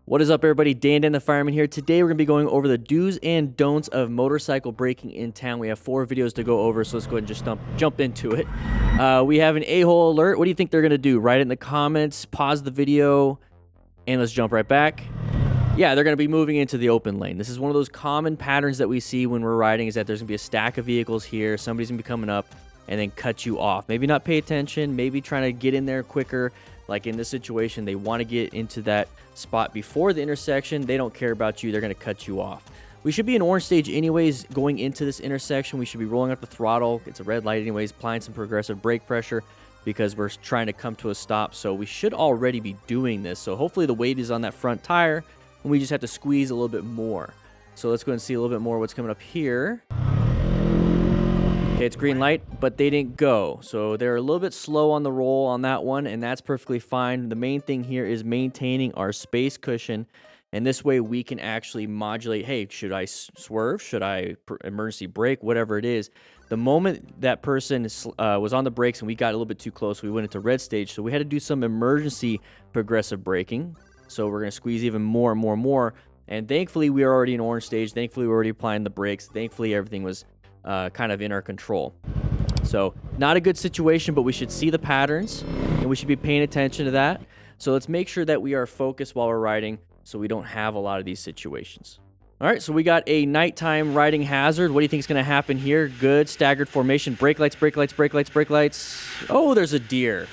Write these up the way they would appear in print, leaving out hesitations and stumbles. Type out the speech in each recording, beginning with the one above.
What is up, everybody? DanDanTheFireman here. Today we're going to be going over the do's and don'ts of motorcycle braking in town. We have 4 videos to go over, so let's go ahead and just jump into it. We have an a-hole alert. What do you think they're going to do? Write it in the comments, pause the video, and let's jump right back. Yeah, they're going to be moving into the open lane. This is one of those common patterns that we see when we're riding, is that there's going to be a stack of vehicles here. Somebody's going to be coming up and then cut you off. Maybe not pay attention, maybe trying to get in there quicker. Like in this situation, they want to get into that spot before the intersection. They don't care about you. They're going to cut you off. We should be in orange stage anyways going into this intersection. We should be rolling up the throttle. It's a red light anyways, applying some progressive brake pressure because we're trying to come to a stop. So we should already be doing this. So hopefully the weight is on that front tire and we just have to squeeze a little bit more. So let's go and see a little bit more what's coming up here. Okay, it's green light, but they didn't go. So they're a little bit slow on the roll on that one, and that's perfectly fine. The main thing here is maintaining our space cushion, and this way we can actually modulate, hey, should I swerve? Should I emergency brake? Whatever it is. The moment that person was on the brakes and we got a little bit too close, we went into red stage, so we had to do some emergency progressive braking. So we're going to squeeze even more and more and more, and thankfully we are already in orange stage. Thankfully we're already applying the brakes. Thankfully everything was kind of in our control. So not a good situation, but we should see the patterns and we should be paying attention to that. So let's make sure that we are focused while we're riding so we don't have a lot of these situations. All right, so we got a nighttime riding hazard. What do you think is going to happen here? Good, staggered formation, brake lights, brake lights, brake lights, brake lights. Oh, there's a deer.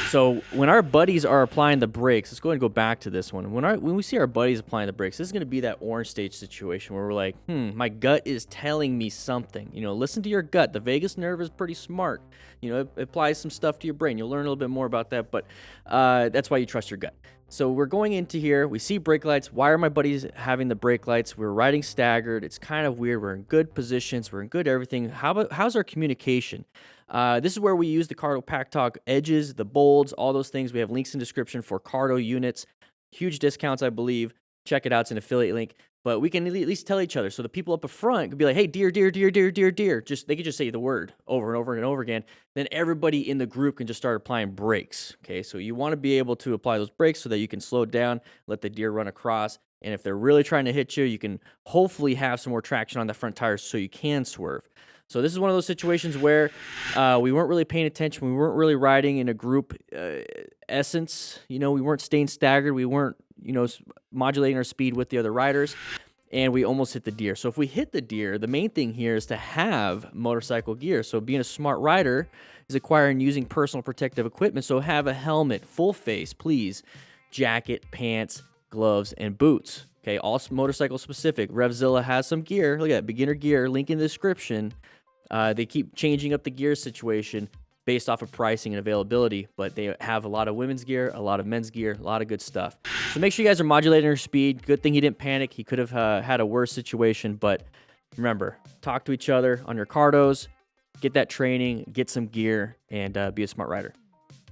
So when our buddies are applying the brakes, let's go ahead and go back to this one. When we see our buddies applying the brakes, this is going to be that orange stage situation where we're like, my gut is telling me something. You know, listen to your gut. The vagus nerve is pretty smart. You know, it applies some stuff to your brain. You'll learn a little bit more about that, but that's why you trust your gut. So we're going into here. We see brake lights. Why are my buddies having the brake lights? We're riding staggered. It's kind of weird. We're in good positions. We're in good everything. How's our communication? This is where we use the Cardo Pack Talk edges, the bolds, all those things. We have links in description for Cardo units. Huge discounts, I believe. Check it out. It's an affiliate link. But we can at least tell each other. So the people up front could be like, hey, deer, deer, deer, deer, deer, deer. They could just say the word over and over and over again. Then everybody in the group can just start applying brakes. Okay, so you want to be able to apply those brakes so that you can slow down, let the deer run across. And if they're really trying to hit you, you can hopefully have some more traction on the front tires so you can swerve. So this is one of those situations where we weren't really paying attention. We weren't really riding in a group essence. You know, we weren't staying staggered. We weren't, modulating our speed with the other riders. And we almost hit the deer. So if we hit the deer, the main thing here is to have motorcycle gear. So being a smart rider is acquiring using personal protective equipment. So have a helmet, full face, please. Jacket, pants, gloves, and boots. Okay, all motorcycle specific. Revzilla has some gear. Look at that, beginner gear, link in the description. They keep changing up the gear situation based off of pricing and availability, but they have a lot of women's gear, a lot of men's gear, a lot of good stuff. So make sure you guys are modulating your speed. Good thing he didn't panic. He could have had a worse situation, but remember, talk to each other on your cardos, get that training, get some gear, and be a smart rider.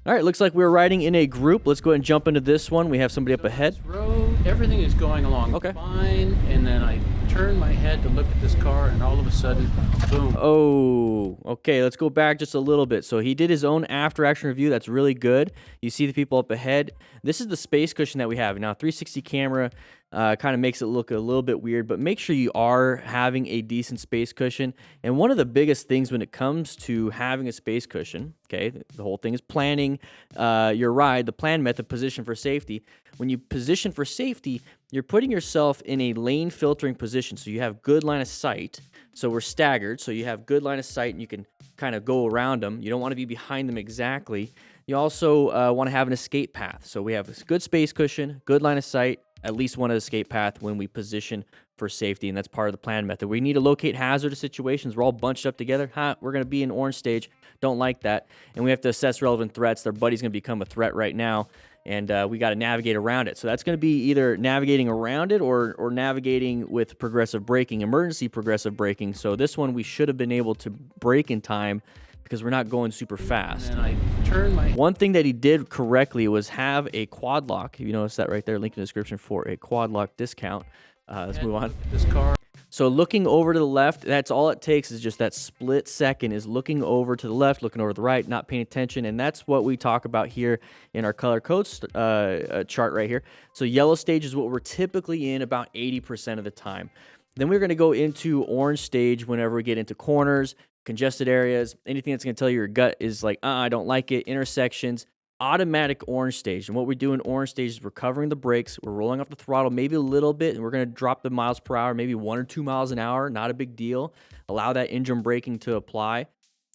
All right, looks like we're riding in a group. Let's go ahead and jump into this one. We have somebody up ahead. This road, everything is going along fine, and then I turn my head to look at this car, and all of a sudden, boom. Oh, okay, let's go back just a little bit. So he did his own after-action review. That's really good. You see the people up ahead. This is the space cushion that we have. Now, 360 camera kind of makes it look a little bit weird, but make sure you are having a decent space cushion. And one of the biggest things when it comes to having a space cushion, okay, the whole thing is planning your ride, the plan method, position for safety. When you position for safety, you're putting yourself in a lane filtering position, so you have good line of sight. So we're staggered, so you have good line of sight, and you can kind of go around them. You don't want to be behind them exactly. You also want to have an escape path. So we have a good space cushion, good line of sight, at least one escape path when we position for safety, and that's part of the plan method. We need to locate hazardous situations. We're all bunched up together. We're going to be in orange stage. Don't like that. And we have to assess relevant threats. Their buddy's going to become a threat right now, and we got to navigate around it. So that's going to be either navigating around it or navigating with progressive braking, emergency progressive braking. So this one we should have been able to brake in time because we're not going super fast. And I turn my... One thing that he did correctly was have a quad lock. You notice that right there, link in the description for a quad lock discount. Let's move on. This car. So looking over to the left, that's all it takes, is just that split second, is looking over to the left, looking over to the right, not paying attention. And that's what we talk about here in our color codes chart right here. So yellow stage is what we're typically in about 80% of the time. Then we're going to go into orange stage whenever we get into corners, congested areas, anything that's going to tell you your gut is like, I don't like it, intersections. Automatic orange stage. And what we do in orange stage is we're covering the brakes, we're rolling off the throttle maybe a little bit, and we're going to drop the miles per hour, maybe 1 or 2 miles an hour, not a big deal. Allow that engine braking to apply.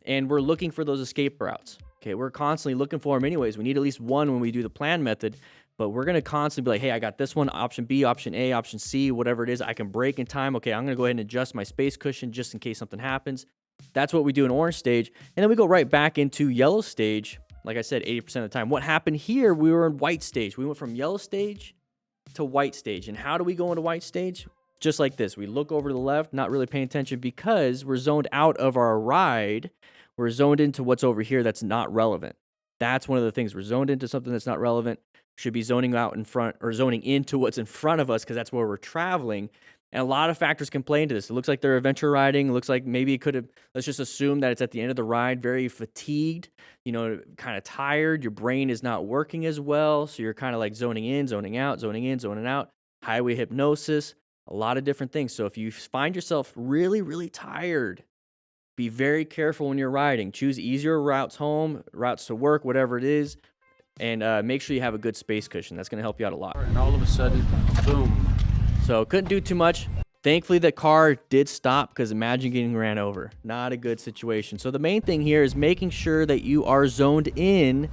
And we're looking for those escape routes. Okay, we're constantly looking for them anyways. We need at least one when we do the plan method, but we're going to constantly be like, hey, I got this one, option B, option A, option C, whatever it is. I can brake in time. Okay, I'm going to go ahead and adjust my space cushion just in case something happens. That's what we do in orange stage. And then we go right back into yellow stage. Like I said, 80% of the time. What happened here, we were in white stage. We went from yellow stage to white stage. And how do we go into white stage? Just like this. We look over to the left, not really paying attention because we're zoned out of our ride. We're zoned into what's over here that's not relevant. That's one of the things. We're zoned into something that's not relevant. Should be zoning out in front, or zoning into what's in front of us, because that's where we're traveling. And a lot of factors can play into this. It looks like they're adventure riding. It looks like maybe it could have, let's just assume that it's at the end of the ride, very fatigued, kind of tired. Your brain is not working as well. So you're kind of like zoning in, zoning out, zoning in, zoning out, highway hypnosis, a lot of different things. So if you find yourself really, really tired, be very careful when you're riding. Choose easier routes home, routes to work, whatever it is, and make sure you have a good space cushion. That's going to help you out a lot. And all of a sudden, boom. So couldn't do too much. Thankfully, the car did stop, because imagine getting ran over. Not a good situation. So the main thing here is making sure that you are zoned in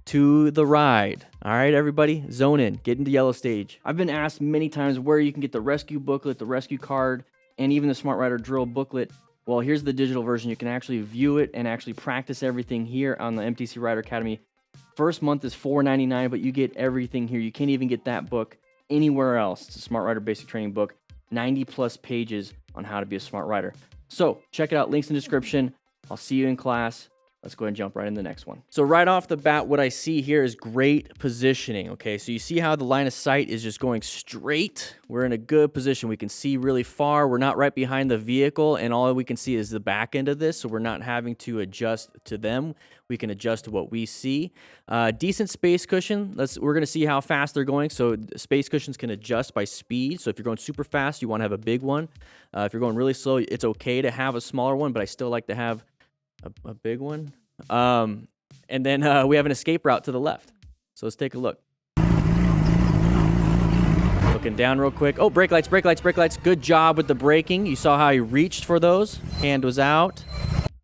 to the ride. All right, everybody, zone in. Get into yellow stage. I've been asked many times where you can get the rescue booklet, the rescue card, and even the Smart Rider drill booklet. Well, here's the digital version. You can actually view it and actually practice everything here on the MTC Rider Academy. First month is $4.99, but you get everything here. You can't even get that book anywhere else. It's a Smart Rider Basic Training book, 90 plus pages on how to be a smart rider. So check it out, links in the description. I'll see you in class. Let's go ahead and jump right into the next one. So right off the bat, what I see here is great positioning. Okay, so you see how the line of sight is just going straight. We're in a good position. We can see really far. We're not right behind the vehicle, and all we can see is the back end of this, so we're not having to adjust to them. We can adjust to what we see. Decent space cushion. We're going to see how fast they're going. So space cushions can adjust by speed. So if you're going super fast, you want to have a big one. If you're going really slow, it's okay to have a smaller one, but I still like to have a big one. And then we have an escape route to the left. So let's take a look. Looking down real quick. Oh, brake lights, brake lights, brake lights. Good job with the braking. You saw how he reached for those. Hand was out.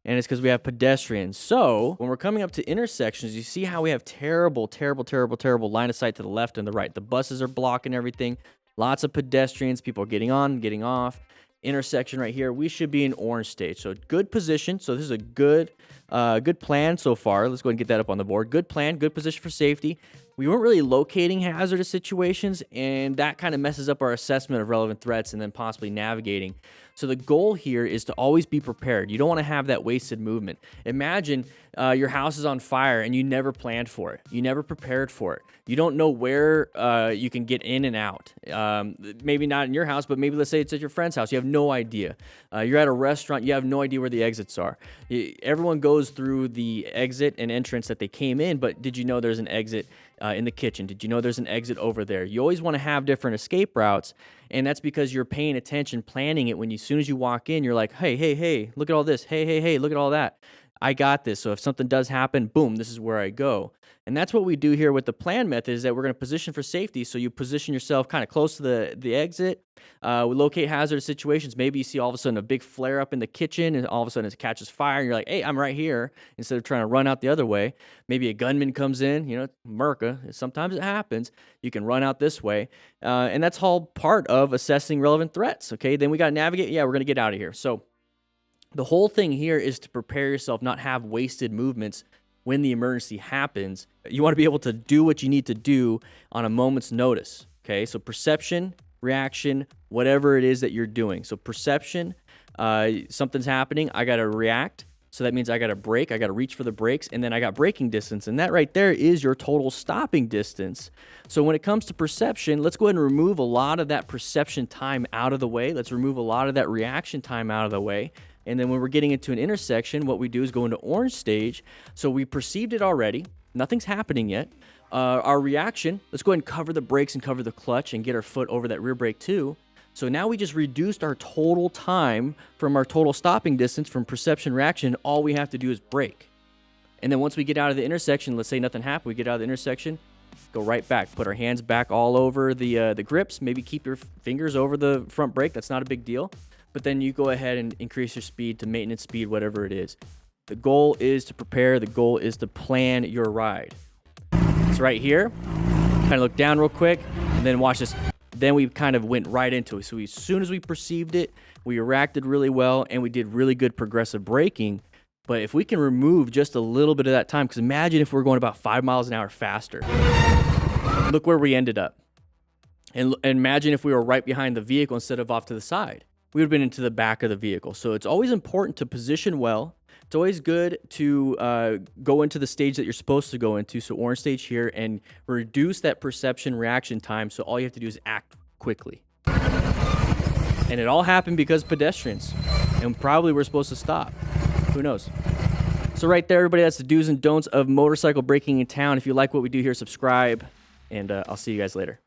And it's because we have pedestrians. So when we're coming up to intersections, you see how we have terrible, terrible, terrible, terrible line of sight to the left and the right. The buses are blocking everything. Lots of pedestrians. People are getting on, getting off. Intersection right here. We should be in orange stage. So good position. So this is a good plan so far. Let's go ahead and get that up on the board. Good plan, good position for safety. We weren't really locating hazardous situations, and that kind of messes up our assessment of relevant threats and then possibly navigating. So the goal here is to always be prepared. You don't want to have that wasted movement. Imagine your house is on fire and you never planned for it. You never prepared for it. You don't know where you can get in and out. Maybe not in your house, but maybe let's say it's at your friend's house. You have no idea. You're at a restaurant. You have no idea where the exits are. Everyone goes through the exit and entrance that they came in, but did you know there's an exit in the kitchen? Did you know there's an exit over there? You always want to have different escape routes, and that's because you're paying attention, planning it. When as soon as you walk in, you're like, hey, look at all this. Hey, look at all that. I got this. So if something does happen, boom, this is where I go. And that's what we do here with the plan method, is that we're going to position for safety. So you position yourself kind of close to the exit. We locate hazardous situations. Maybe you see all of a sudden a big flare up in the kitchen, and all of a sudden it catches fire, and you're like, hey, I'm right here, instead of trying to run out the other way. Maybe a gunman comes in, America, sometimes it happens. You can run out this way. And that's all part of assessing relevant threats. Okay, then we got to navigate. Yeah, we're going to get out of here. So the whole thing here is to prepare yourself, not have wasted movements when the emergency happens. You want to be able to do what you need to do on a moment's notice. Okay, so perception, reaction, whatever it is that you're doing. So perception, something's happening, I got to react. So that means I got to brake, I got to reach for the brakes, and then I got braking distance. And that right there is your total stopping distance. So when it comes to perception, let's go ahead and remove a lot of that perception time out of the way. Let's remove a lot of that reaction time out of the way. And then when we're getting into an intersection, what we do is go into orange stage. So we perceived it already. Nothing's happening yet. Our reaction, let's go ahead and cover the brakes and cover the clutch and get our foot over that rear brake too. So now we just reduced our total time from our total stopping distance from perception reaction. All we have to do is brake. And then once we get out of the intersection, let's say nothing happened, we get out of the intersection, go right back, put our hands back all over the grips, maybe keep your fingers over the front brake. That's not a big deal. But then you go ahead and increase your speed to maintenance speed, whatever it is. The goal is to prepare. The goal is to plan your ride. So right here, kind of look down real quick, and then watch this. Then we kind of went right into it. So as soon as we perceived it, we reacted really well, and we did really good progressive braking. But if we can remove just a little bit of that time, because imagine if we're going about 5 miles an hour faster. Look where we ended up. And imagine if we were right behind the vehicle instead of off to the side. We would have been into the back of the vehicle. So it's always important to position well. It's always good to go into the stage that you're supposed to go into, so orange stage here, and reduce that perception reaction time, so all you have to do is act quickly. And it all happened because pedestrians, and probably we're supposed to stop. Who knows? So right there, everybody, that's the do's and don'ts of motorcycle braking in town. If you like what we do here, subscribe, and I'll see you guys later.